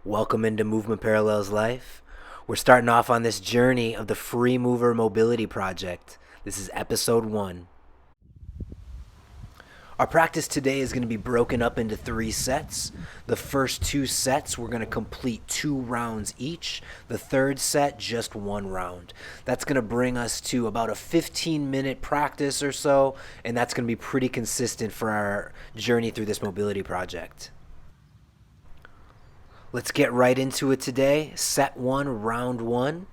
Welcome into Movement Parallels Life. We're starting off on this journey of the Free Mover Mobility Project. This is episode 1. Our practice today is going to be broken up into 3 sets. The first 2 sets, we're going to complete 2 rounds each. The third set, just 1 round. That's going to bring us to about a 15-minute practice or so, and that's going to be pretty consistent for our journey through this mobility project. Let's get right into it today. Set 1, round 1.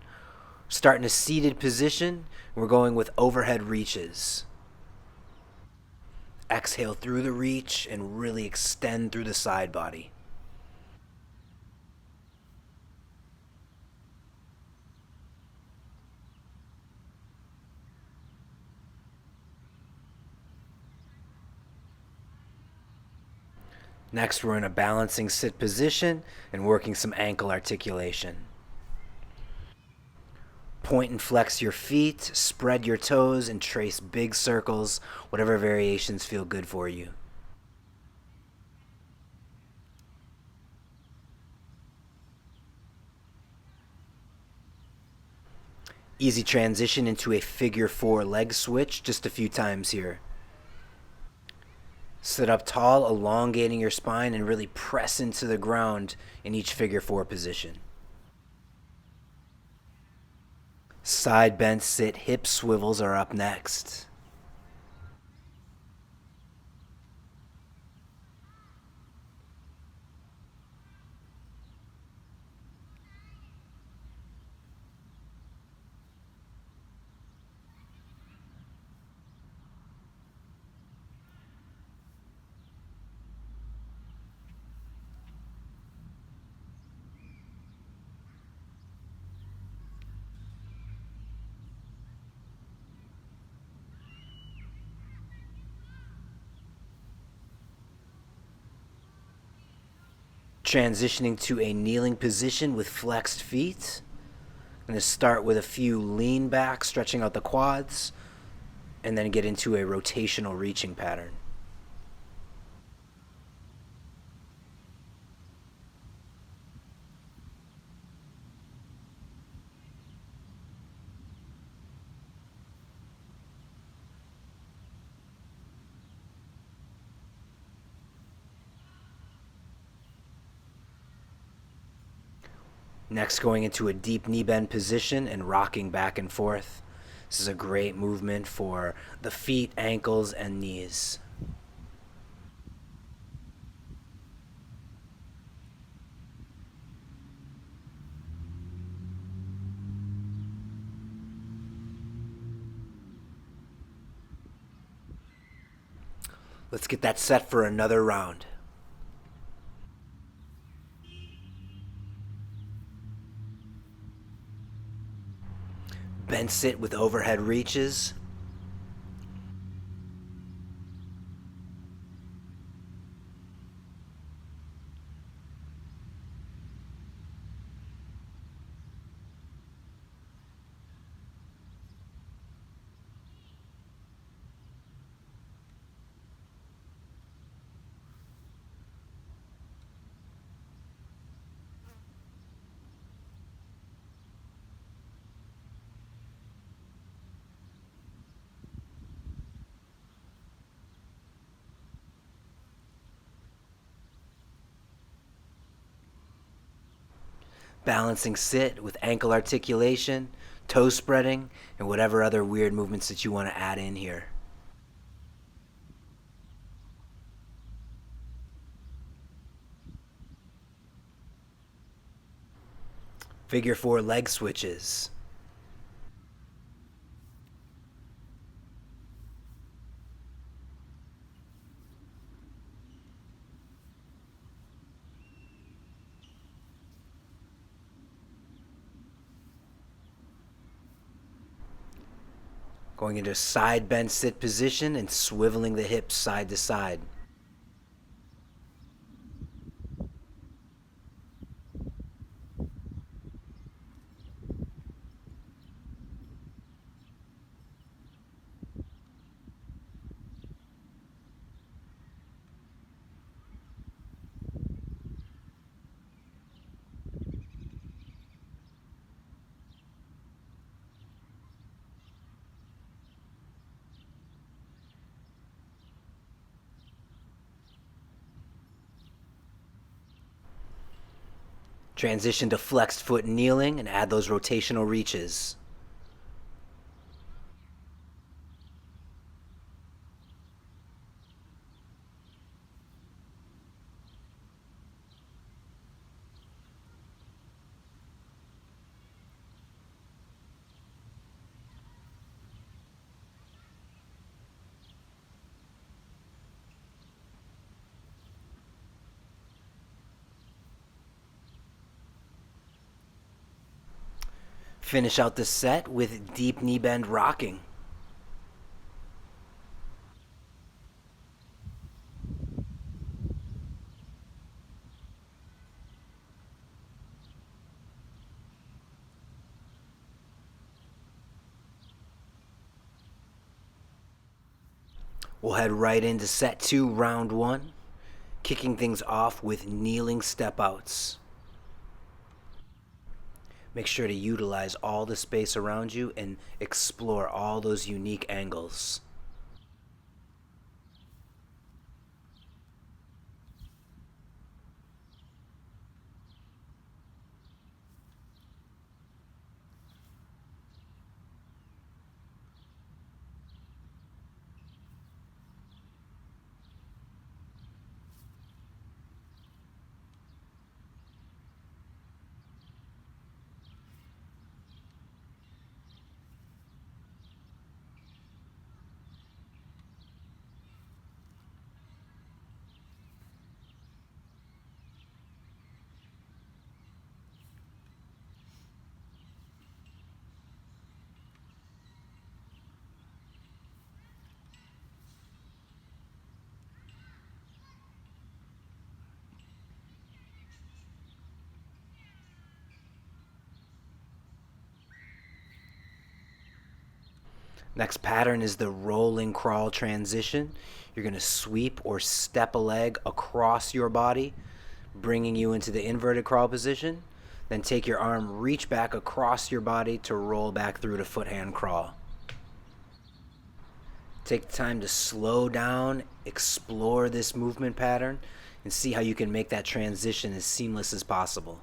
Starting a seated position. We're going with overhead reaches. Exhale through the reach and really extend through the side body. Next, we're in a balancing sit position and working some ankle articulation. Point and flex your feet, spread your toes, and trace big circles, whatever variations feel good for you. Easy transition into a figure 4 leg switch, just a few times here. Sit up tall, elongating your spine, and really press into the ground in each figure 4 position. Side bend sit hip swivels are up next. Transitioning to a kneeling position with flexed feet. I'm going to start with a few lean back, stretching out the quads, and then get into a rotational reaching pattern. Next, going into a deep knee bend position and rocking back and forth. This is a great movement for the feet, ankles, and knees. Let's get that set for another round. Bend sit with overhead reaches. Balancing sit with ankle articulation, toe spreading, and whatever other weird movements that you want to add in here. Figure 4 leg switches. Going into side bend sit position and swiveling the hips side to side. Transition to flexed foot kneeling and add those rotational reaches. Finish out the set with deep knee bend rocking. We'll head right into set 2, round 1, kicking things off with kneeling step outs. Make sure to utilize all the space around you and explore all those unique angles. Next pattern is the rolling crawl transition. You're going to sweep or step a leg across your body, bringing you into the inverted crawl position. Then take your arm, reach back across your body to roll back through to foot hand crawl. Take the time to slow down, explore this movement pattern, and see how you can make that transition as seamless as possible.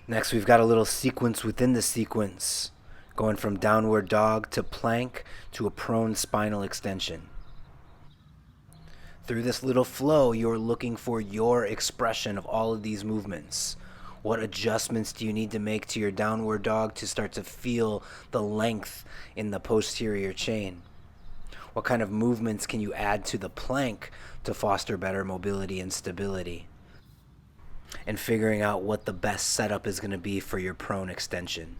Next, we've got a little sequence within the sequence, going from downward dog to plank to a prone spinal extension. Through this little flow, you're looking for your expression of all of these movements. What adjustments do you need to make to your downward dog to start to feel the length in the posterior chain? What kind of movements can you add to the plank to foster better mobility and stability? And figuring out what the best setup is going to be for your prone extension.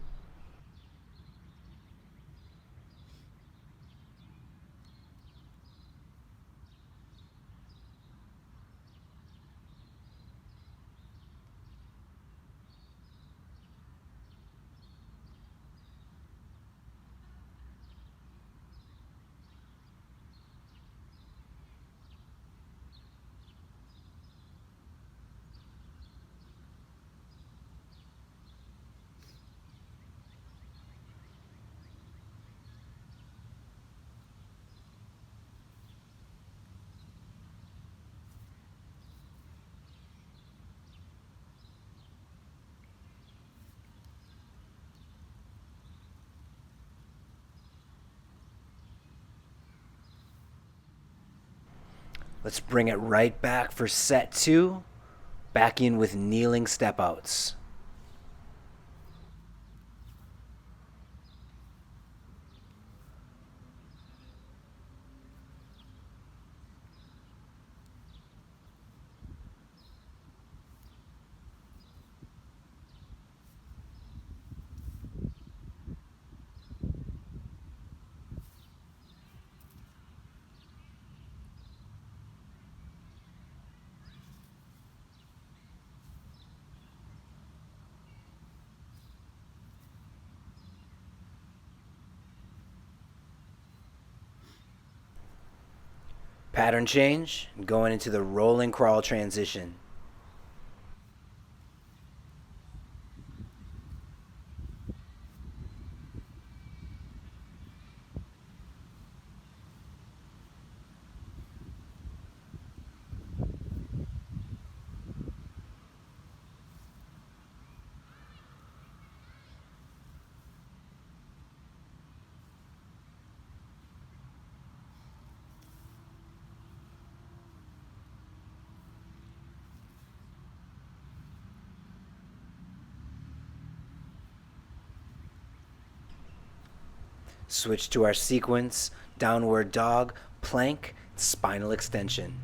Let's bring it right back for set 2. Back in with kneeling step outs. Pattern change, going into the rolling crawl transition. Switch to our sequence, downward dog, plank, spinal extension.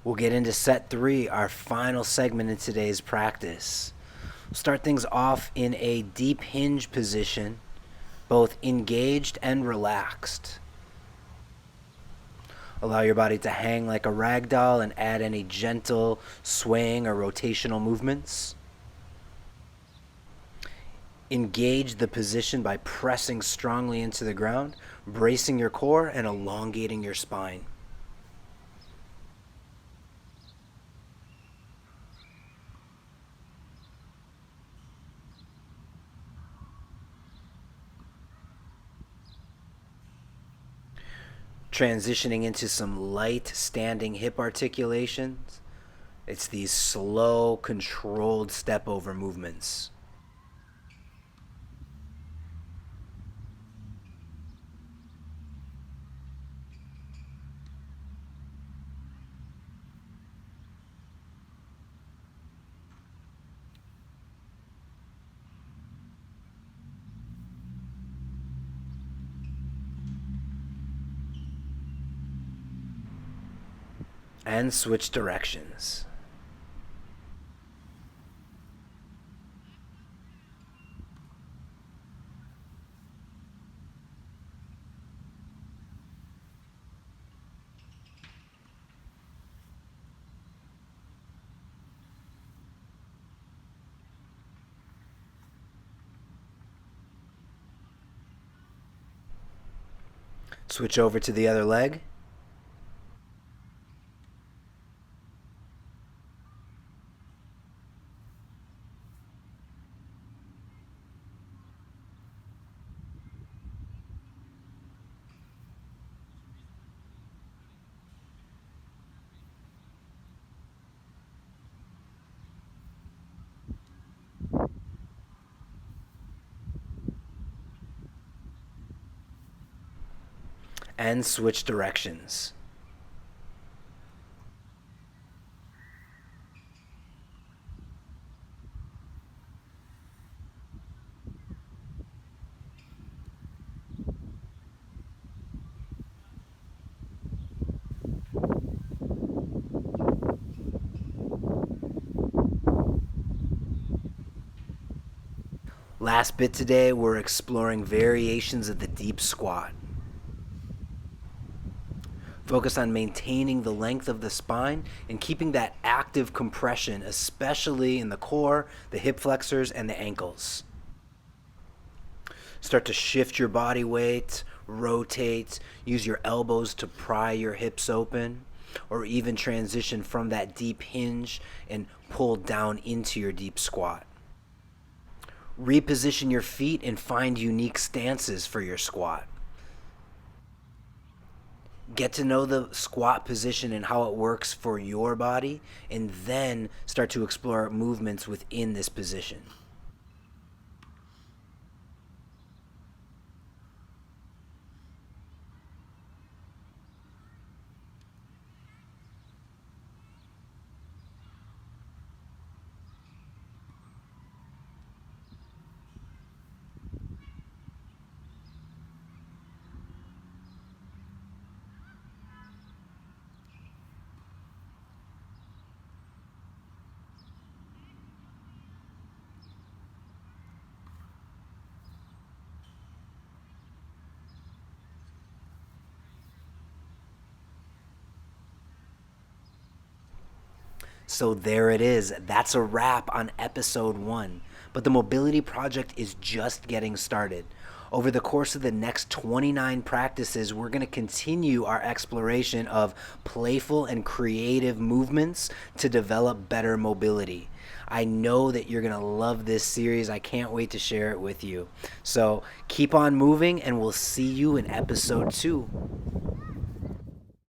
We'll get into set 3, our final segment in today's practice. We'll start things off in a deep hinge position, both engaged and relaxed. Allow your body to hang like a rag doll and add any gentle swaying or rotational movements. Engage the position by pressing strongly into the ground, bracing your core and elongating your spine. Transitioning into some light standing hip articulations. It's these slow, controlled step over movements. And switch directions. Switch over to the other leg. And switch directions. Last bit today, we're exploring variations of the deep squat. Focus on maintaining the length of the spine and keeping that active compression, especially in the core, the hip flexors, and the ankles. Start to shift your body weight, rotate, use your elbows to pry your hips open, or even transition from that deep hinge and pull down into your deep squat. Reposition your feet and find unique stances for your squat. Get to know the squat position and how it works for your body, and then start to explore movements within this position. So there it is. That's a wrap on episode 1. But the Mobility Project is just getting started. Over the course of the next 29 practices, we're going to continue our exploration of playful and creative movements to develop better mobility. I know that you're going to love this series. I can't wait to share it with you. So keep on moving, and we'll see you in episode 2.